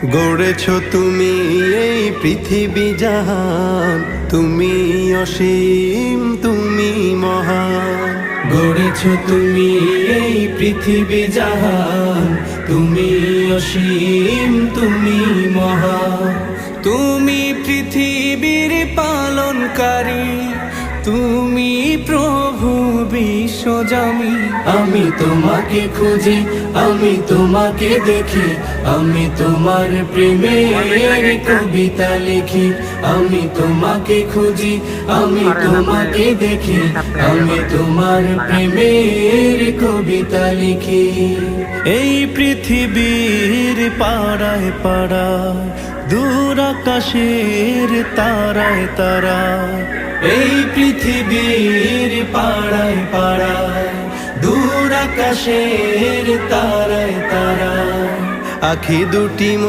গড়েছ তুমি এই পৃথিবী জাহান, তুমি অসীম, তুমি মহান। গড়েছ তুমি এই পৃথিবী জাহান, তুমি অসীম, তুমি মহান। তুমি পৃথিবীর পালনকারী, তুমি প্রভু বিশ্বজামি। আমি তোমাকে খুঁজি, আমি তোমাকে দেখি, আমি তোমার প্রেমের কবিতা লিখি। আমি তোমাকে খুঁজি, আমি তোমাকে দেখি, আমি তোমার প্রেমের কবিতা লিখি। এই পৃথিবীর পাড়ায় পাড়ায়, দূর আকাশের তারায় তারায়। এই পৃথিবীর পাড়ায় পাড়ায়, দূর আকাশের তারায় তারায়। আখি দুটি